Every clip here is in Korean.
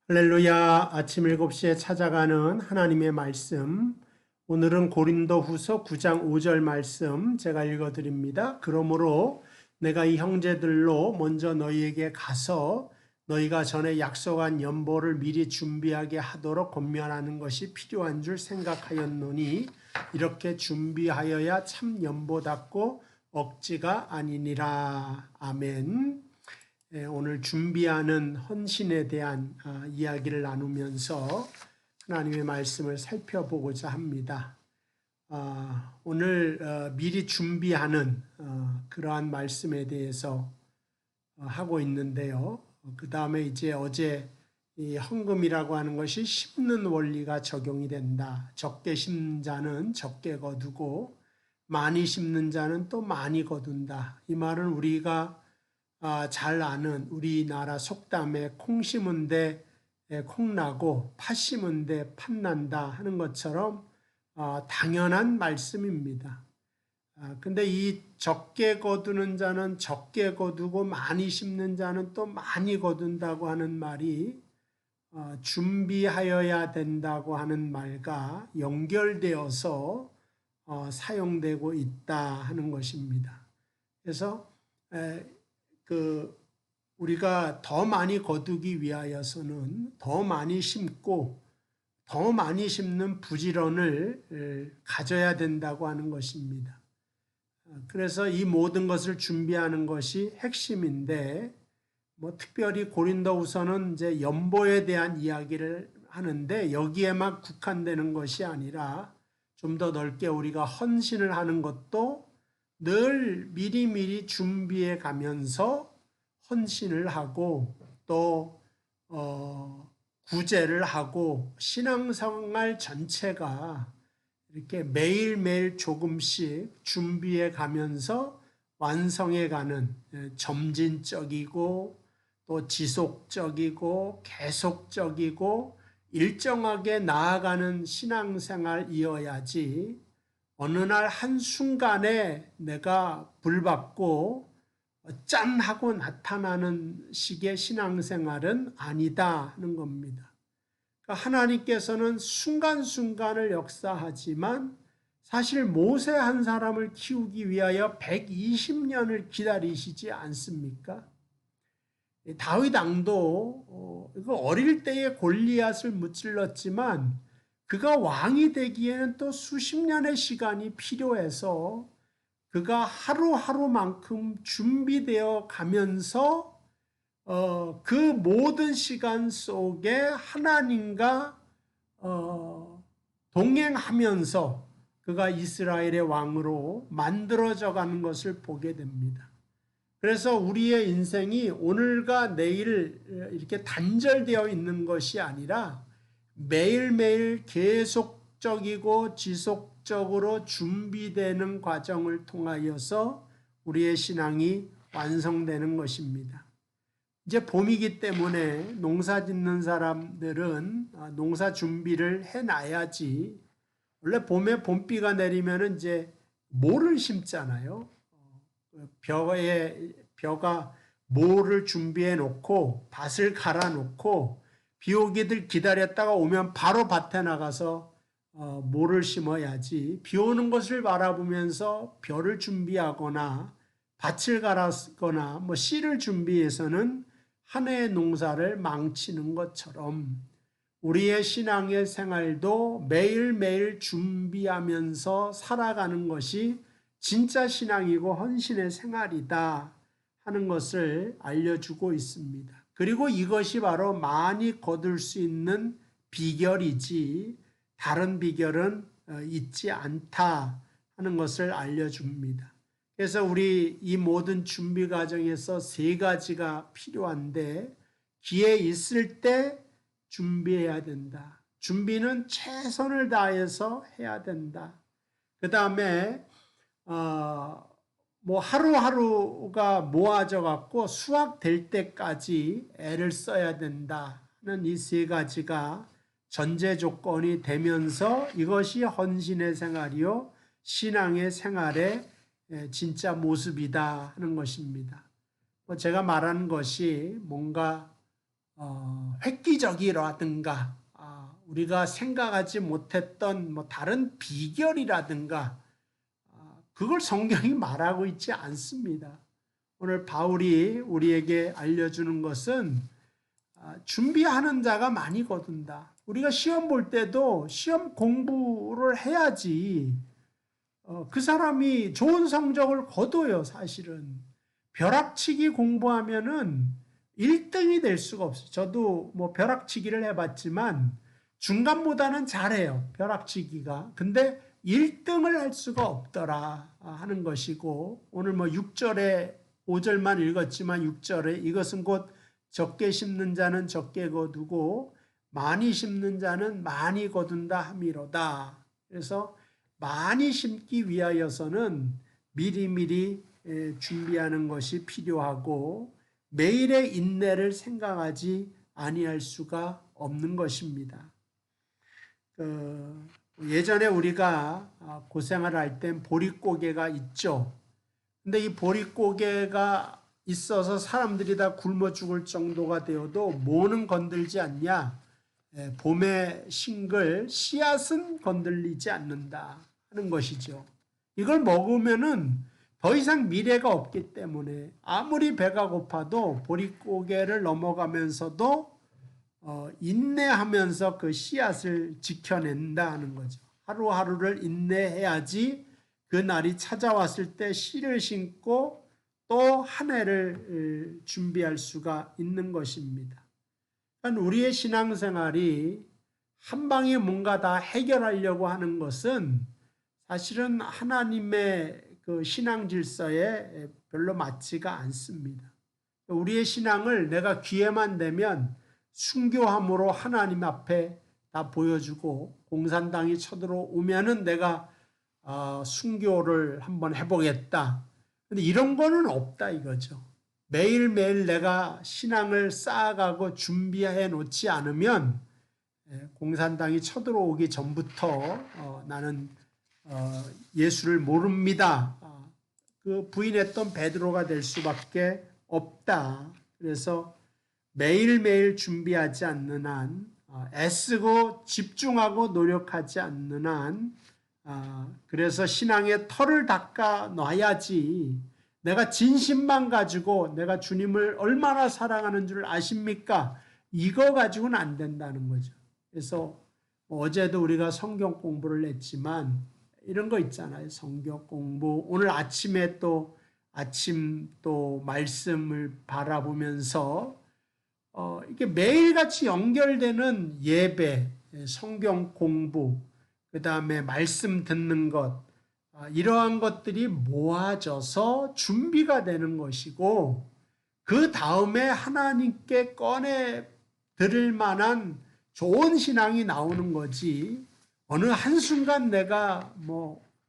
할렐루야. 아침 7시에 찾아가는 하나님의 말씀. 오늘은 고린도후서 9장 5절 말씀 제가 읽어드립니다. 그러므로 내가 이 형제들로 먼저 너희에게 가서 너희가 전에 약속한 연보를 미리 준비하게 하도록 권면하는 것이 필요한 줄 생각하였노니 이렇게 준비하여야 참 연보답고 억지가 아니니라. 아멘. 오늘 준비하는 헌신에 대한 이야기를 나누면서 하나님의 말씀을 살펴보고자 합니다. 오늘 미리 준비하는 그러한 말씀에 대해서 하고 있는데요. 그 다음에 이제 어제 이 헌금이라고 하는 것이 심는 원리가 적용이 된다. 적게 심는 자는 적게 거두고 많이 심는 자는 또 많이 거둔다. 이 말은 우리가 잘 아는 우리나라 속담에 콩 심은 데 콩 나고 팥 심은 데 팥 난다 하는 것처럼 당연한 말씀입니다. 근데 이 적게 거두는 자는 적게 거두고 많이 심는 자는 또 많이 거둔다고 하는 말이 준비하여야 된다고 하는 말과 연결되어서 사용되고 있다 하는 것입니다. 그래서 우리가 더 많이 거두기 위하여서는 더 많이 심고 더 많이 심는 부지런을 가져야 된다고 하는 것입니다. 그래서 이 모든 것을 준비하는 것이 핵심인데, 특별히 고린도후서는 이제 연보에 대한 이야기를 하는데 여기에만 국한되는 것이 아니라 좀 더 넓게 우리가 헌신을 하는 것도 늘 미리미리 준비해 가면서 헌신을 하고 또 구제를 하고 신앙생활 전체가 이렇게 매일매일 조금씩 준비해 가면서 완성해 가는 점진적이고 또 지속적이고 계속적이고 일정하게 나아가는 신앙생활이어야지 어느 날 한순간에 내가 불받고 짠 하고 나타나는 식의 신앙생활은 아니다 하는 겁니다. 그러니까 하나님께서는 순간순간을 역사하지만 사실 모세 한 사람을 키우기 위하여 120년을 기다리시지 않습니까? 다윗 왕도 어릴 때에 골리앗을 무찔렀지만 그가 왕이 되기에는 또 수십 년의 시간이 필요해서 그가 하루하루만큼 준비되어 가면서 그 모든 시간 속에 하나님과 동행하면서 그가 이스라엘의 왕으로 만들어져 가는 것을 보게 됩니다. 그래서 우리의 인생이 오늘과 내일 이렇게 단절되어 있는 것이 아니라 매일매일 계속적이고 지속적으로 준비되는 과정을 통하여서 우리의 신앙이 완성되는 것입니다. 이제 봄이기 때문에 농사 짓는 사람들은 농사 준비를 해놔야지. 원래 봄에 봄비가 내리면 이제 모를 심잖아요. 벼가 모를 준비해 놓고 밭을 갈아 놓고 비 오기를 기다렸다가 오면 바로 밭에 나가서 모를 심어야지. 비 오는 것을 바라보면서 벼를 준비하거나 밭을 갈았거나 씨를 준비해서는 한 해의 농사를 망치는 것처럼 우리의 신앙의 생활도 매일매일 준비하면서 살아가는 것이 진짜 신앙이고 헌신의 생활이다 하는 것을 알려주고 있습니다. 그리고 이것이 바로 많이 거둘 수 있는 비결이지 다른 비결은 있지 않다 하는 것을 알려줍니다. 그래서 우리 이 모든 준비 과정에서 세 가지가 필요한데 기회 있을 때 준비해야 된다. 준비는 최선을 다해서 해야 된다. 그 다음에 하루하루가 모아져 갖고 수확될 때까지 애를 써야 된다는 이 세 가지가 전제 조건이 되면서 이것이 헌신의 생활이요 신앙의 생활의 진짜 모습이다 하는 것입니다. 제가 말하는 것이 뭔가 획기적이라든가 우리가 생각하지 못했던 다른 비결이라든가 그걸 성경이 말하고 있지 않습니다. 오늘 바울이 우리에게 알려주는 것은 준비하는 자가 많이 거둔다. 우리가 시험 볼 때도 시험 공부를 해야지 그 사람이 좋은 성적을 거둬요. 사실은 벼락치기 공부하면은 1등이 될 수가 없어요. 저도 벼락치기를 해봤지만 중간보다는 잘해요. 벼락치기가. 근데 1등을 할 수가 없더라 하는 것이고, 오늘 6절에 5절만 읽었지만 6절에 이것은 곧 적게 심는 자는 적게 거두고 많이 심는 자는 많이 거둔다 함이로다. 그래서 많이 심기 위하여서는 미리미리 준비하는 것이 필요하고 매일의 인내를 생각하지 아니할 수가 없는 것입니다. 예전에 우리가 고생을 할 땐 보릿고개가 있죠. 근데 이 보릿고개가 있어서 사람들이 다 굶어 죽을 정도가 되어도 뭐는 건들지 않냐? 봄의 싱글 씨앗은 건들리지 않는다 하는 것이죠. 이걸 먹으면은 더 이상 미래가 없기 때문에 아무리 배가 고파도 보릿고개를 넘어가면서도 인내하면서 그 씨앗을 지켜낸다 하는 거죠. 하루하루를 인내해야지 그 날이 찾아왔을 때 씨를 심고 또 한 해를 준비할 수가 있는 것입니다. 우리의 신앙생활이 한 방에 뭔가 다 해결하려고 하는 것은 사실은 하나님의 그 신앙 질서에 별로 맞지가 않습니다. 우리의 신앙을 내가 기회만 되면 순교함으로 하나님 앞에 다 보여주고 공산당이 쳐들어오면은 내가 순교를 한번 해보겠다. 근데 이런 거는 없다 이거죠. 매일매일 내가 신앙을 쌓아가고 준비해 놓지 않으면 공산당이 쳐들어오기 전부터 나는 예수를 모릅니다. 그 부인했던 베드로가 될 수밖에 없다. 그래서 매일매일 준비하지 않는 한, 애쓰고 집중하고 노력하지 않는 한, 그래서 신앙의 털을 닦아 놔야지. 내가 진심만 가지고 내가 주님을 얼마나 사랑하는 줄 아십니까? 이거 가지고는 안 된다는 거죠. 그래서 어제도 우리가 성경 공부를 했지만 이런 거 있잖아요. 성경 공부. 오늘 아침에 또 말씀을 바라보면서 이게 매일같이 연결되는 예배, 성경 공부, 그 다음에 말씀 듣는 것, 이러한 것들이 모아져서 준비가 되는 것이고 그 다음에 하나님께 꺼내 드릴 만한 좋은 신앙이 나오는 거지. 어느 한순간 내가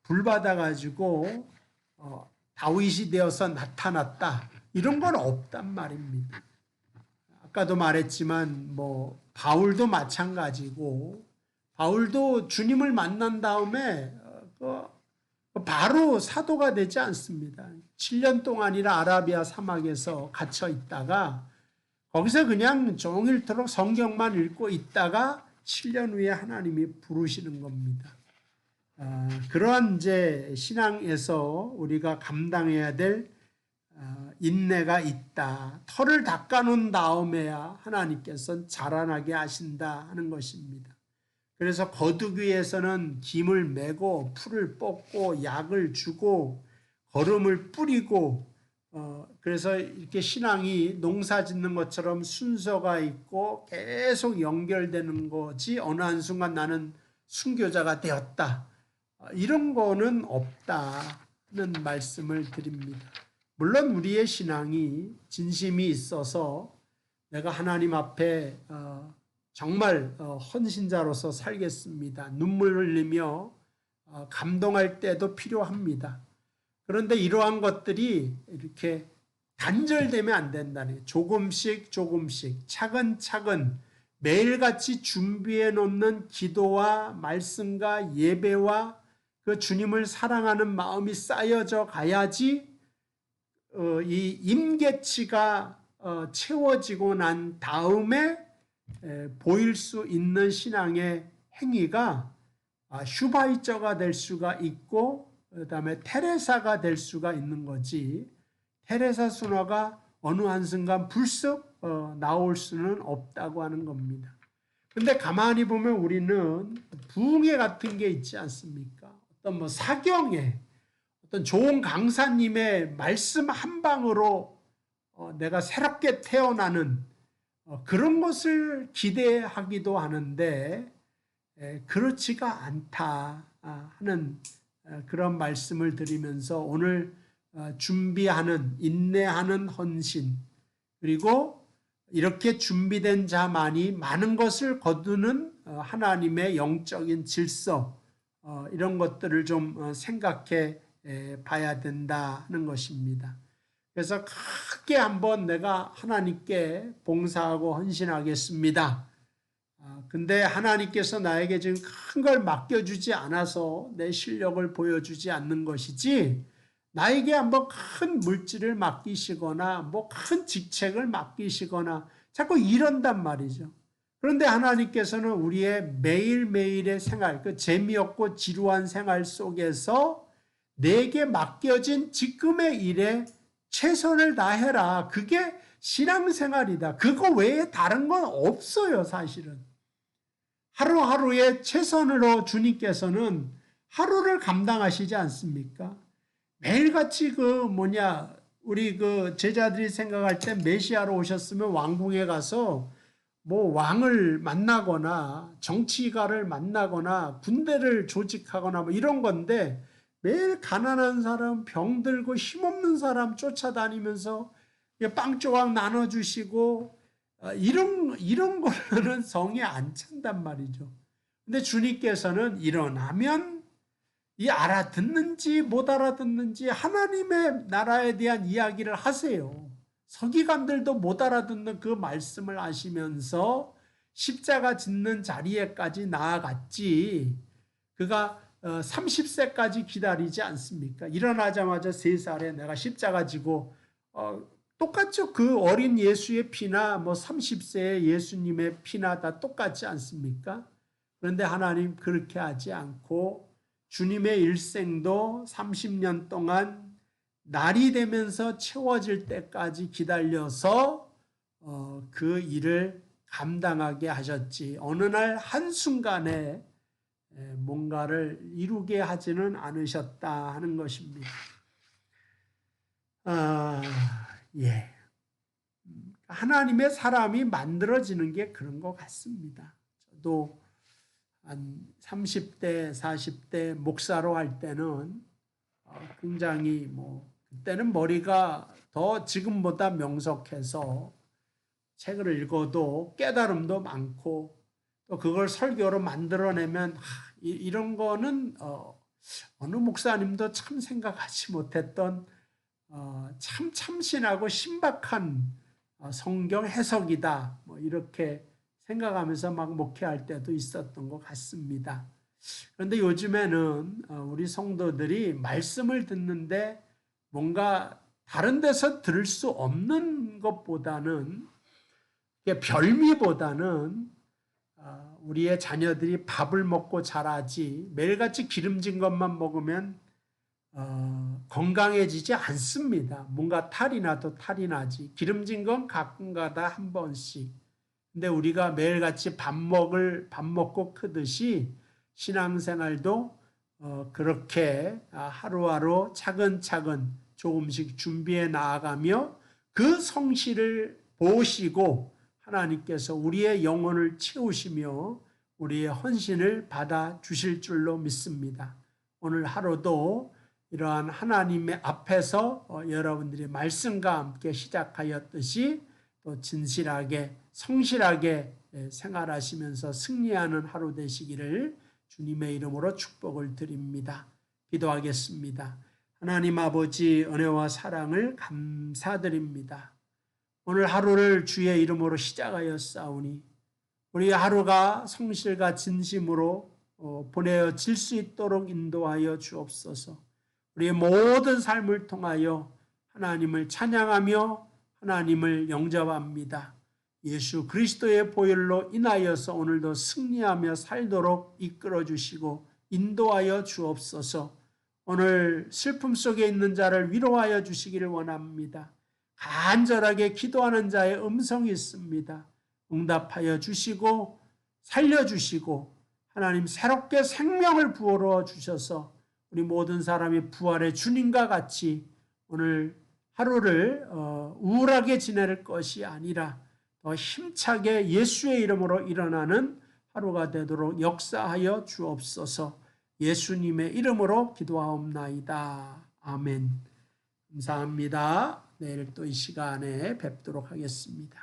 불 받아가지고 다윗이 되어서 나타났다. 이런 건 없단 말입니다. 아까도 말했지만 바울도 마찬가지고 바울도 주님을 만난 다음에 바로 사도가 되지 않습니다. 7년 동안이나 아라비아 사막에서 갇혀 있다가 거기서 그냥 종일토록 성경만 읽고 있다가 7년 후에 하나님이 부르시는 겁니다. 그러한 이제 신앙에서 우리가 감당해야 될 인내가 있다. 털을 닦아놓은 다음에야 하나님께서는 자라나게 하신다 하는 것입니다. 그래서 거두기 위해서는 김을 메고 풀을 뽑고 약을 주고 거름을 뿌리고 그래서 이렇게 신앙이 농사 짓는 것처럼 순서가 있고 계속 연결되는 거지 어느 한순간 나는 순교자가 되었다. 이런 거는 없다는 말씀을 드립니다. 물론 우리의 신앙이 진심이 있어서 내가 하나님 앞에 정말 헌신자로서 살겠습니다. 눈물 흘리며 감동할 때도 필요합니다. 그런데 이러한 것들이 이렇게 단절되면 안 된다는 조금씩 차근차근 매일같이 준비해 놓는 기도와 말씀과 예배와 그 주님을 사랑하는 마음이 쌓여져 가야지 이 임계치가 채워지고 난 다음에 보일 수 있는 신앙의 행위가 슈바이처가 될 수가 있고 그다음에 테레사가 될 수가 있는 거지. 테레사 순화가 어느 한순간 불쑥 나올 수는 없다고 하는 겁니다. 근데 가만히 보면 우리는 부흥회 같은 게 있지 않습니까? 어떤 뭐 사경에 어떤 좋은 강사님의 말씀 한 방으로 내가 새롭게 태어나는 그런 것을 기대하기도 하는데 그렇지가 않다 하는 그런 말씀을 드리면서 오늘 준비하는 인내하는 헌신 그리고 이렇게 준비된 자만이 많은 것을 거두는 하나님의 영적인 질서 이런 것들을 좀 생각해 봐야 된다 하는 것입니다. 그래서 크게 한번 내가 하나님께 봉사하고 헌신하겠습니다. 근데 하나님께서 나에게 지금 큰 걸 맡겨주지 않아서 내 실력을 보여주지 않는 것이지 나에게 한번 큰 물질을 맡기시거나 뭐 큰 직책을 맡기시거나 자꾸 이런단 말이죠. 그런데 하나님께서는 우리의 매일매일의 생활, 그 재미없고 지루한 생활 속에서 내게 맡겨진 지금의 일에 최선을 다해라. 그게 신앙생활이다. 그거 외에 다른 건 없어요, 사실은. 하루하루의 최선으로 주님께서는 하루를 감당하시지 않습니까? 매일같이 우리 제자들이 생각할 때 메시아로 오셨으면 왕궁에 가서 뭐 왕을 만나거나 정치가를 만나거나 군대를 조직하거나 뭐 이런 건데 매일 가난한 사람, 병들고 힘없는 사람 쫓아다니면서 빵 조각 나눠주시고 이런 거는 성에 안 찬단 말이죠. 근데 주님께서는 일어나면 이 알아듣는지 못 알아듣는지 하나님의 나라에 대한 이야기를 하세요. 서기관들도 못 알아듣는 그 말씀을 하시면서 십자가 짓는 자리에까지 나아갔지. 그가 30세까지 기다리지 않습니까? 일어나자마자 3살에 내가 십자가 지고 똑같죠. 그 어린 예수의 피나 뭐 30세의 예수님의 피나 다 똑같지 않습니까? 그런데 하나님 그렇게 하지 않고 주님의 일생도 30년 동안 날이 되면서 채워질 때까지 기다려서 그 일을 감당하게 하셨지. 어느 날 한순간에 뭔가를 이루게 하지는 않으셨다 하는 것입니다. 예. 하나님의 사람이 만들어지는 게 그런 것 같습니다. 저도 한 30대, 40대 목사로 할 때는 굉장히 그때는 머리가 더 지금보다 명석해서 책을 읽어도 깨달음도 많고 또 그걸 설교로 만들어내면 이런 거는 어느 목사님도 참 생각하지 못했던 참 참신하고 신박한 성경 해석이다. 이렇게 생각하면서 막 목회할 때도 있었던 것 같습니다. 그런데 요즘에는 우리 성도들이 말씀을 듣는데 뭔가 다른 데서 들을 수 없는 것보다는 별미보다는 우리의 자녀들이 밥을 먹고 자라지 매일같이 기름진 것만 먹으면 건강해지지 않습니다. 뭔가 탈이 나도 탈이 나지. 기름진 건 가끔가다 한 번씩. 근데 우리가 매일같이 밥 먹고 크듯이 신앙생활도 그렇게 하루하루 차근차근 조금씩 준비해 나아가며 그 성실을 보시고 하나님께서 우리의 영혼을 채우시며 우리의 헌신을 받아 주실 줄로 믿습니다. 오늘 하루도 이러한 하나님의 앞에서 여러분들이 말씀과 함께 시작하였듯이 또 진실하게 성실하게 생활하시면서 승리하는 하루 되시기를 주님의 이름으로 축복을 드립니다. 기도하겠습니다. 하나님 아버지 은혜와 사랑을 감사드립니다. 오늘 하루를 주의 이름으로 시작하였사오니 우리 하루가 성실과 진심으로 보내어질 수 있도록 인도하여 주옵소서. 우리의 모든 삶을 통하여 하나님을 찬양하며 하나님을 영접합니다. 예수 그리스도의 보혈로 인하여서 오늘도 승리하며 살도록 이끌어 주시고 인도하여 주옵소서. 오늘 슬픔 속에 있는 자를 위로하여 주시기를 원합니다. 간절하게 기도하는 자의 음성이 있습니다. 응답하여 주시고 살려주시고 하나님 새롭게 생명을 부어러 주셔서 우리 모든 사람이 부활의 주님과 같이 오늘 하루를 우울하게 지낼 것이 아니라 더 힘차게 예수의 이름으로 일어나는 하루가 되도록 역사하여 주옵소서. 예수님의 이름으로 기도하옵나이다. 아멘. 감사합니다. 내일 또 이 시간에 뵙도록 하겠습니다.